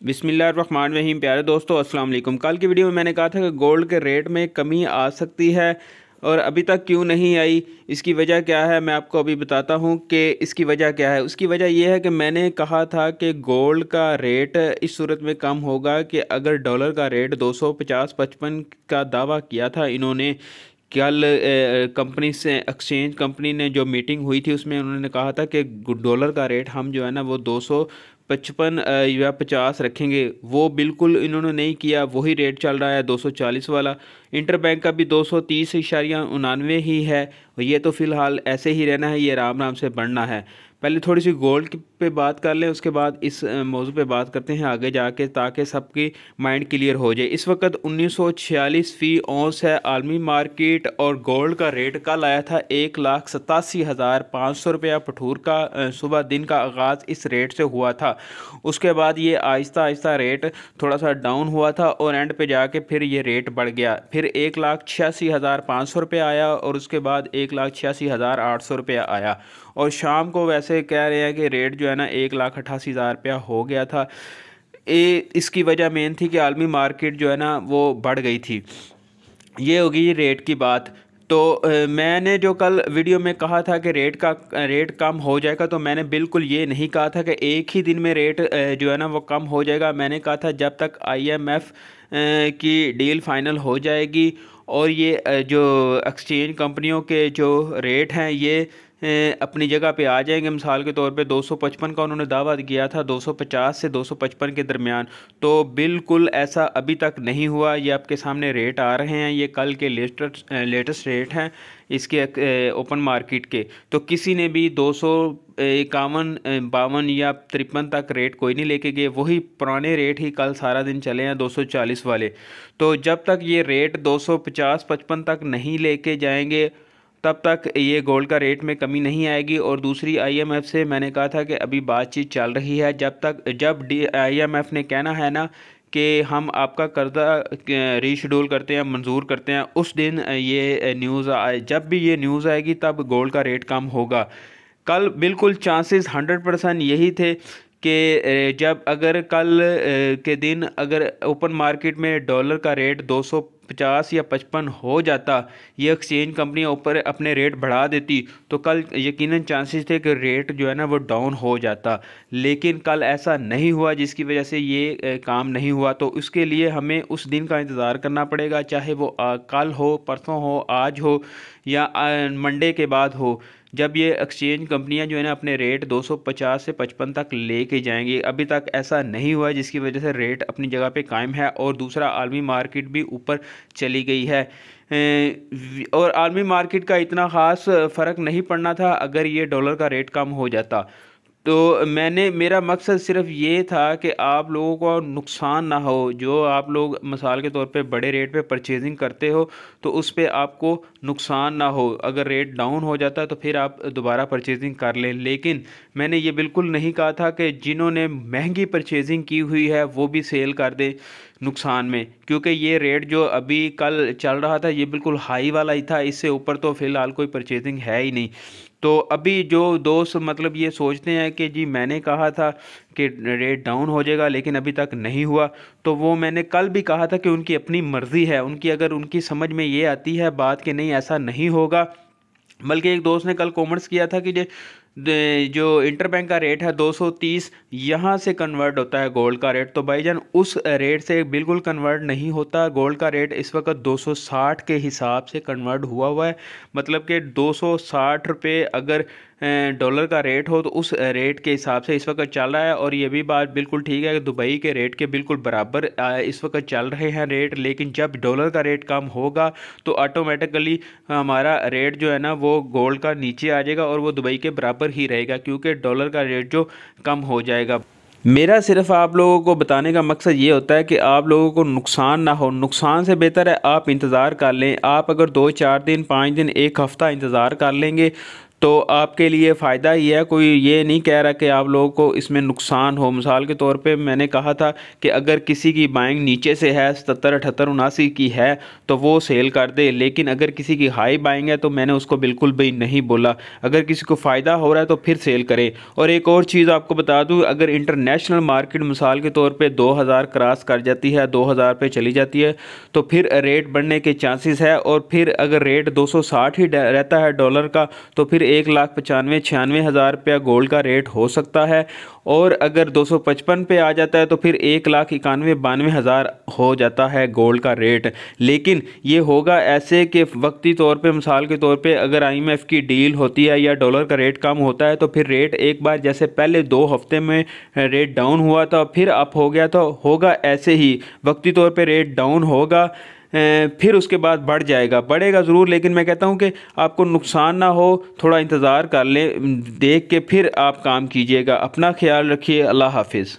बिस्मिल्लाहिर्रहमानिर्रहीम। प्यारे दोस्तों, अस्सलाम वालेकुम। कल की वीडियो में मैंने कहा था कि गोल्ड के रेट में कमी आ सकती है और अभी तक क्यों नहीं आई, इसकी वजह क्या है, मैं आपको अभी बताता हूँ कि इसकी वजह क्या है। उसकी वजह यह है कि मैंने कहा था कि गोल्ड का रेट इस सूरत में कम होगा कि अगर डॉलर का रेट 250-55 का दावा किया था इन्होंने कल। कंपनी से एक्सचेंज कंपनी ने जो मीटिंग हुई थी उसमें उन्होंने कहा था कि डॉलर का रेट हम जो है ना वो 255 या 50 रखेंगे। वो बिल्कुल इन्होंने नहीं किया, वही रेट चल रहा है 240 वाला। इंटर बैंक का भी 230.99 ही है। ये तो फ़िलहाल ऐसे ही रहना है, ये आराम आराम से बढ़ना है। पहले थोड़ी सी गोल्ड पे बात कर लें, उसके बाद इस मौजू पे बात करते हैं आगे जाके, ताकि सबकी माइंड क्लियर हो जाए। इस वक्त 1946 फ़ी औंस है आलमी मार्केट और गोल्ड का रेट कल आया था 1,87,500 रुपया पठूर का। सुबह दिन का आगाज़ इस रेट से हुआ था। उसके बाद ये आहिस्ता आहिस्ता रेट थोड़ा सा डाउन हुआ था और एंड पे जाके फिर ये रेट बढ़ गया। फिर 1,86,500 रुपये आया और उसके बाद 1,86,800 रुपया आया। और शाम को वैसे कह रहे हैं कि रेट जो है ना 1,88,000 रुपया हो गया था। इसकी वजह मेन थी कि आलमी मार्केट जो है ना वो बढ़ गई थी। ये होगी रेट की बात। तो मैंने जो कल वीडियो में कहा था कि रेट कम हो जाएगा, तो मैंने बिल्कुल ये नहीं कहा था कि एक ही दिन में रेट जो है ना वो कम हो जाएगा। मैंने कहा था जब तक IMF की डील फाइनल हो जाएगी और ये जो एक्सचेंज कंपनियों के जो रेट हैं ये अपनी जगह पे आ जाएंगे। मिसाल के तौर पे 255 का उन्होंने दावा किया था, 250 से 255 के दरमियान। तो बिल्कुल ऐसा अभी तक नहीं हुआ। ये आपके सामने रेट आ रहे हैं, ये कल के लेटेस्ट रेट हैं इसके ओपन मार्केट के। तो किसी ने भी 251, 52 या 53 तक रेट कोई नहीं लेके गए, वही पुराने रेट ही कल सारा दिन चले हैं 240 वाले। तो जब तक ये रेट 250-55 तक नहीं लेके जाएंगे तब तक ये गोल्ड का रेट में कमी नहीं आएगी। और दूसरी IMF से मैंने कहा था कि अभी बातचीत चल रही है। जब IMF ने कहना है ना कि हम आपका कर्जा रीशेड्यूल करते हैं, मंजूर करते हैं, उस दिन ये न्यूज़ आए। जब भी ये न्यूज़ आएगी तब गोल्ड का रेट कम होगा। कल बिल्कुल चांसेस 100% यही थे कि जब अगर कल के दिन अगर ओपन मार्केट में डॉलर का रेट 250 या 55 हो जाता, ये एक्सचेंज कंपनियां ऊपर अपने रेट बढ़ा देती, तो कल यकीनन चांसेस थे कि रेट जो है ना वो डाउन हो जाता। लेकिन कल ऐसा नहीं हुआ, जिसकी वजह से ये काम नहीं हुआ। तो उसके लिए हमें उस दिन का इंतज़ार करना पड़ेगा, चाहे वो कल हो, परसों हो, आज हो या मंडे के बाद हो, जब ये एक्सचेंज कंपनियां जो है ना अपने रेट 250 से 55 तक लेके जाएंगी। अभी तक ऐसा नहीं हुआ, जिसकी वजह से रेट अपनी जगह पे कायम है। और दूसरा, आलमी मार्केट भी ऊपर चली गई है। और आलमी मार्केट का इतना ख़ास फ़र्क नहीं पड़ना था अगर ये डॉलर का रेट कम हो जाता। तो मेरा मकसद सिर्फ ये था कि आप लोगों को नुकसान ना हो। जो आप लोग मिसाल के तौर पे बड़े रेट पे परचेजिंग करते हो तो उस पे आपको नुकसान ना हो। अगर रेट डाउन हो जाता है तो फिर आप दोबारा परचेजिंग कर लें। लेकिन मैंने ये बिल्कुल नहीं कहा था कि जिन्होंने महंगी परचेजिंग की हुई है वो भी सेल कर दें नुकसान में, क्योंकि ये रेट जो अभी कल चल रहा था ये बिल्कुल हाई वाला ही था। इससे ऊपर तो फ़िलहाल कोई परचेजिंग है ही नहीं। तो अभी जो दोस्त मतलब ये सोचते हैं कि जी मैंने कहा था कि रेट डाउन हो जाएगा लेकिन अभी तक नहीं हुआ, तो वो मैंने कल भी कहा था कि उनकी अपनी मर्ज़ी है। अगर उनकी समझ में ये आती है बात कि नहीं ऐसा नहीं होगा। बल्कि एक दोस्त ने कल कॉमेंट्स किया था कि जो इंटर बैंक का रेट है 230, यहाँ से कन्वर्ट होता है गोल्ड का रेट। तो भाईजान उस रेट से बिल्कुल कन्वर्ट नहीं होता। गोल्ड का रेट इस वक्त 260 के हिसाब से कन्वर्ट हुआ है। मतलब कि 260 रुपये अगर डॉलर का रेट हो तो उस रेट के हिसाब से इस वक्त चल रहा है। और ये भी बात बिल्कुल ठीक है कि दुबई के रेट के बिल्कुल बराबर इस वक्त चल रहे हैं रेट। लेकिन जब डॉलर का रेट कम होगा तो ऑटोमेटिकली हमारा रेट जो है ना वो गोल्ड का नीचे आ जाएगा और वो दुबई के बराबर ही रहेगा, क्योंकि डॉलर का रेट जो कम हो जाएगा। मेरा सिर्फ आप लोगों को बताने का मकसद ये होता है कि आप लोगों को नुकसान ना हो। नुकसान से बेहतर है आप इंतज़ार कर लें। आप अगर 2-4 दिन, 5 दिन, एक हफ़्ता इंतज़ार कर लेंगे तो आपके लिए फ़ायदा ही है, कोई ये नहीं कह रहा कि आप लोगों को इसमें नुकसान हो। मिसाल के तौर पे मैंने कहा था कि अगर किसी की बाइंग नीचे से है 77, 78, 79 की है तो वो सेल कर दे, लेकिन अगर किसी की हाई बाइंग है तो मैंने उसको बिल्कुल भी नहीं बोला। अगर किसी को फ़ायदा हो रहा है तो फिर सेल करे। और एक और चीज़ आपको बता दूँ, अगर इंटरनेशनल मार्केट मिसाल के तौर पर 2000 क्रॉस कर जाती है, 2000 पे चली जाती है, तो फिर रेट बढ़ने के चांसेस है। और फिर अगर रेट 260 ही रहता है डॉलर का, तो फिर 1,95,96,000 रुपया गोल्ड का रेट हो सकता है। और अगर 255 पे आ जाता है तो फिर 1,91,92,000 हो जाता है गोल्ड का रेट। लेकिन ये होगा ऐसे कि वक्ती तौर पे, मिसाल के तौर पे अगर IMF की डील होती है या डॉलर का रेट कम होता है तो फिर रेट एक बार जैसे पहले 2 हफ्ते में रेट डाउन हुआ था फिर अप हो गया, तो होगा ऐसे ही वक्ती तौर पे रेट डाउन होगा, फिर उसके बाद बढ़ जाएगा, बढ़ेगा ज़रूर। लेकिन मैं कहता हूँ कि आपको नुकसान ना हो, थोड़ा इंतज़ार कर लें, देख के फिर आप काम कीजिएगा। अपना ख्याल रखिए। अल्लाह हाफिज़।